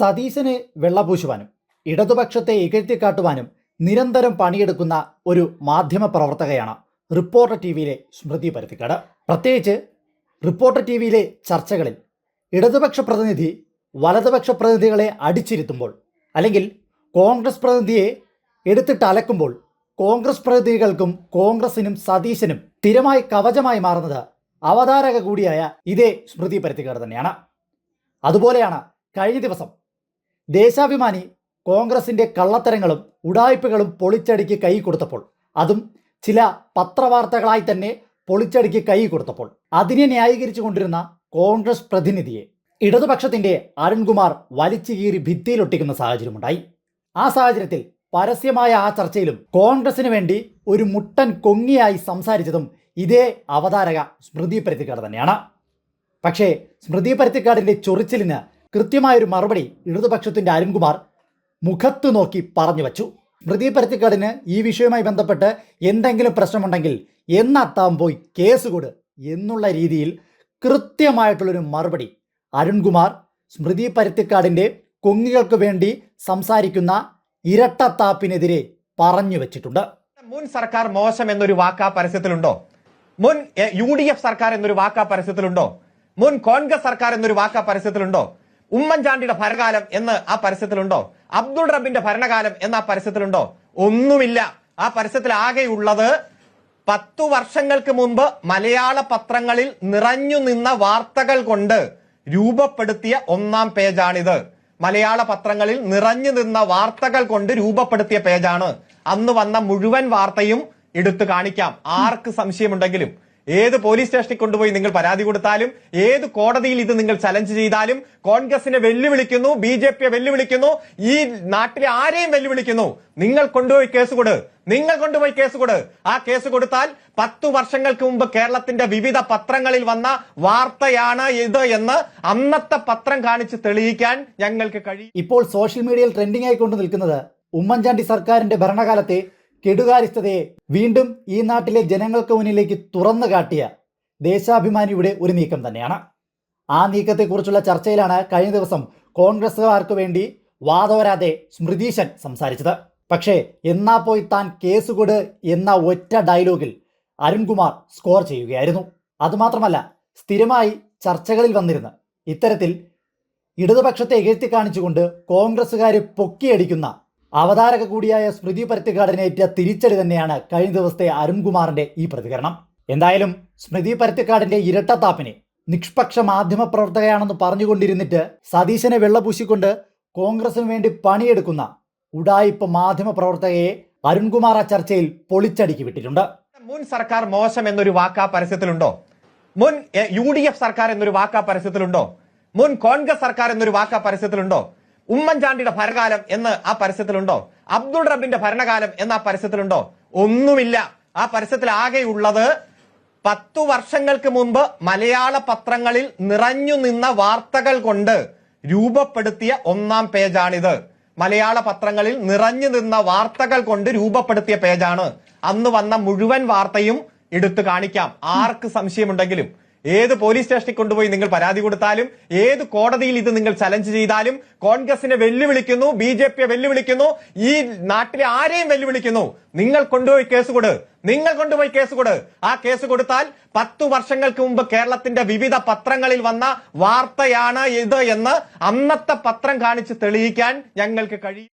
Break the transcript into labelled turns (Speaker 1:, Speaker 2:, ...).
Speaker 1: സതീശനെ വെള്ളപൂശുവാനും ഇടതുപക്ഷത്തെ ഇകഴ്ത്തിക്കാട്ടുവാനും നിരന്തരം പണിയെടുക്കുന്ന ഒരു മാധ്യമ പ്രവർത്തകയാണ് റിപ്പോർട്ടർ ടി വിയിലെ സ്മൃതി പരുത്തിക്കാട്. പ്രത്യേകിച്ച് റിപ്പോർട്ടർ ടി വിയിലെ ചർച്ചകളിൽ ഇടതുപക്ഷ പ്രതിനിധി വലതുപക്ഷ പ്രതിനിധികളെ അടിച്ചിരുത്തുമ്പോൾ, അല്ലെങ്കിൽ കോൺഗ്രസ് പ്രതിനിധിയെ എടുത്തിട്ട് അലക്കുമ്പോൾ, കോൺഗ്രസ് പ്രതിനിധികൾക്കും കോൺഗ്രസിനും സതീശനും സ്ഥിരമായി കവചമായി മാറുന്നത് അവതാരക കൂടിയായ ഇതേ സ്മൃതി പരുത്തിക്കാട് തന്നെയാണ്. അതുപോലെയാണ് കഴിഞ്ഞ ദിവസം ദേശാഭിമാനി കോൺഗ്രസിൻ്റെ കള്ളത്തരങ്ങളും ഉഡായിപ്പുകളും പൊളിച്ചടുക്കി കൈ കൊടുത്തപ്പോൾ, അതും ചില പത്രവാർത്തകളായി തന്നെ പൊളിച്ചടുക്കി കൈ കൊടുത്തപ്പോൾ, അതിനെ ന്യായീകരിച്ചു കൊണ്ടിരുന്ന കോൺഗ്രസ് പ്രതിനിധിയെ ഇടതുപക്ഷത്തിൻ്റെ അരുൺകുമാർ വലിച്ചു കീറി ഭിത്തിയിലൊട്ടിക്കുന്ന സാഹചര്യമുണ്ടായി. ആ സാഹചര്യത്തിൽ പരസ്യമായ ആ ചർച്ചയിലും കോൺഗ്രസിന് വേണ്ടി ഒരു മുട്ടൻ കൊങ്ങിയായി സംസാരിച്ചതും ഇതേ അവതാരക സ്മൃതി പരുത്തിക്കാട് തന്നെയാണ്. പക്ഷേ സ്മൃതി പരുത്തിക്കാടിൻ്റെ ചൊറിച്ചിലിന് കൃത്യമായൊരു മറുപടി ഇടതുപക്ഷത്തിൻ്റെ അരുൺകുമാർ മുഖത്ത് നോക്കി പറഞ്ഞു വച്ചു. സ്മൃതി പരുത്തിക്കാടിന് ഈ വിഷയവുമായി ബന്ധപ്പെട്ട് എന്തെങ്കിലും പ്രശ്നമുണ്ടെങ്കിൽ എന്നത്താൻ പോയി കേസ് കൊടു എന്നുള്ള രീതിയിൽ കൃത്യമായിട്ടുള്ളൊരു മറുപടി അരുൺകുമാർ സ്മൃതി പരുത്തിക്കാടിൻ്റെ കൊങ്ങികൾക്ക് വേണ്ടി സംസാരിക്കുന്ന ഇരട്ടത്താപ്പിനെതിരെ പറഞ്ഞു വെച്ചിട്ടുണ്ട്.
Speaker 2: മുൻ സർക്കാർ മോശം എന്നൊരു വാക്ക് ആ പരസ്യത്തിലുണ്ടോ? മുൻ UDF സർക്കാർ എന്നൊരു വാക്ക് ആ പരസ്യത്തിലുണ്ടോ? മുൻ കോൺഗ്രസ് സർക്കാർ എന്നൊരു വാക്ക് ആ പരസ്യത്തിലുണ്ടോ? ഉമ്മൻചാണ്ടിയുടെ ഭരണകാലം എന്ന് ആ പരസ്യത്തിലുണ്ടോ? അബ്ദുൾ റബ്ബിന്റെ ഭരണകാലം എന്ന് ആ പരസ്യത്തിലുണ്ടോ? ഒന്നുമില്ല. ആ പരസ്യത്തിൽ ആകെയുള്ളത് 10 വർഷങ്ങൾക്ക് മുമ്പ് മലയാള പത്രങ്ങളിൽ നിറഞ്ഞു നിന്ന വാർത്തകൾ കൊണ്ട് രൂപപ്പെടുത്തിയ ഒന്നാം പേജാണിത്. മലയാള പത്രങ്ങളിൽ നിറഞ്ഞു നിന്ന വാർത്തകൾ കൊണ്ട് രൂപപ്പെടുത്തിയ പേജാണ്. അന്ന് വന്ന മുഴുവൻ വാർത്തയും എടുത്തു കാണിക്കാം, ആർക്ക് സംശയമുണ്ടെങ്കിലും. ഏത് പോലീസ് സ്റ്റേഷനിൽ കൊണ്ടുപോയി നിങ്ങൾ പരാതി കൊടുത്താലും, ഏത് കോടതിയിൽ ഇത് നിങ്ങൾ ചലഞ്ച് ചെയ്താലും, കോൺഗ്രസിനെ വെല്ലുവിളിക്കുന്നു, BJPയെ വെല്ലുവിളിക്കുന്നു, ഈ നാട്ടിലെ ആരെയും വെല്ലുവിളിക്കുന്നു. നിങ്ങൾ കൊണ്ടുപോയി കേസ് കൊടു, നിങ്ങൾ കൊണ്ടുപോയി കേസ് കൊടു. ആ കേസ് കൊടുത്താൽ 10 വർഷങ്ങൾക്ക് മുമ്പ് കേരളത്തിന്റെ വിവിധ പത്രങ്ങളിൽ വന്ന വാർത്തയാണ് ഇത് എന്ന് അന്നത്തെ പത്രം കാണിച്ച് തെളിയിക്കാൻ ഞങ്ങൾക്ക് കഴിയും.
Speaker 1: ഇപ്പോൾ സോഷ്യൽ മീഡിയയിൽ ട്രെൻഡിംഗ് ആയിക്കൊണ്ട് നിൽക്കുന്നത് ഉമ്മൻചാണ്ടി സർക്കാരിന്റെ ഭരണകാലത്തെ കെടുകാര്യസ്ഥതയെ വീണ്ടും ഈ നാട്ടിലെ ജനങ്ങൾക്ക് മുന്നിലേക്ക് തുറന്നു കാട്ടിയ ദേശാഭിമാനിയുടെ ഒരു നീക്കം തന്നെയാണ്. ആ നീക്കത്തെക്കുറിച്ചുള്ള ചർച്ചയിലാണ് കഴിഞ്ഞ ദിവസം കോൺഗ്രസുകാർക്ക് വേണ്ടി വാദോരാതെ സ്മൃതീശൻ സംസാരിച്ചത്. പക്ഷേ എന്നാ പോയി താൻ കേസ് കൊട് എന്ന ഒറ്റ ഡയലോഗിൽ അരുൺകുമാർ സ്കോർ ചെയ്യുകയായിരുന്നു. അതുമാത്രമല്ല, സ്ഥിരമായി ചർച്ചകളിൽ വന്നിരുന്ന് ഇത്തരത്തിൽ ഇടതുപക്ഷത്തെ ഇകഴ്ത്തി കാണിച്ചുകൊണ്ട് കോൺഗ്രസുകാർ പൊക്കിയടിക്കുന്ന അവതാരക കൂടിയായ സ്മൃതി പരുത്തിക്കാടിനേറ്റ തിരിച്ചടി തന്നെയാണ് കഴിഞ്ഞ ദിവസത്തെ അരുൺകുമാറിന്റെ ഈ പ്രതികരണം. എന്തായാലും സ്മൃതി പരുത്തിക്കാടിന്റെ ഇരട്ടത്താപ്പിനെ നിഷ്പക്ഷ മാധ്യമ പ്രവർത്തകയാണെന്ന് പറഞ്ഞുകൊണ്ടിരുന്നിട്ട് സതീശനെ വെള്ളപൂശിക്കൊണ്ട് കോൺഗ്രസിന് വേണ്ടി പണിയെടുക്കുന്ന ഉഡായിപ്പ് മാധ്യമ പ്രവർത്തകയെ അരുൺകുമാർ ആ ചർച്ചയിൽ പൊളിച്ചടുക്കി വിട്ടിട്ടുണ്ട്.
Speaker 2: മുൻ സർക്കാർ മോശം എന്നൊരു വാക്ക് ആ പരസ്യത്തിലുണ്ടോ? മുൻ UDF സർക്കാർ എന്നൊരു വാക്ക് ആ പരസ്യത്തിലുണ്ടോ? മുൻ കോൺഗ്രസ് സർക്കാർ എന്നൊരു വാക്ക് ആ പരസ്യത്തിലുണ്ടോ? ഉമ്മൻചാണ്ടിയുടെ ഭരണകാലം എന്ന് ആ പരസ്യത്തിലുണ്ടോ? അബ്ദുൾ റബ്ബിന്റെ ഭരണകാലം എന്ന് ആ പരസ്യത്തിലുണ്ടോ? ഒന്നുമില്ല. ആ പരസ്യത്തിൽ ആകെയുള്ളത് 10 വർഷങ്ങൾക്ക് മുമ്പ് മലയാള പത്രങ്ങളിൽ നിറഞ്ഞു നിന്ന വാർത്തകൾ കൊണ്ട് രൂപപ്പെടുത്തിയ ഒന്നാം പേജാണിത്. മലയാള പത്രങ്ങളിൽ നിറഞ്ഞു നിന്ന വാർത്തകൾ കൊണ്ട് രൂപപ്പെടുത്തിയ പേജാണ്. അന്ന് വന്ന മുഴുവൻ വാർത്തയും എടുത്തു കാണിക്കാം, ആർക്ക് സംശയമുണ്ടെങ്കിലും. ഏത് പോലീസ് സ്റ്റേഷനിൽ കൊണ്ടുപോയി നിങ്ങൾ പരാതി കൊടുത്താലും, ഏത് കോടതിയിൽ ഇത് നിങ്ങൾ ചലഞ്ച് ചെയ്താലും, കോൺഗ്രസിനെ വെല്ലുവിളിക്കുന്നു, BJPയെ വെല്ലുവിളിക്കുന്നു, ഈ നാട്ടിലെ ആരെയും വെല്ലുവിളിക്കുന്നു. നിങ്ങൾ കൊണ്ടുപോയി കേസ് കൊടു, നിങ്ങൾ കൊണ്ടുപോയി കേസ് കൊടു. ആ കേസ് കൊടുത്താൽ 10 വർഷങ്ങൾക്ക് മുമ്പ് കേരളത്തിന്റെ വിവിധ പത്രങ്ങളിൽ വന്ന വാർത്തയാണ് ഇത് എന്ന് അന്നത്തെ പത്രം കാണിച്ച് തെളിയിക്കാൻ ഞങ്ങൾക്ക് കഴിയും.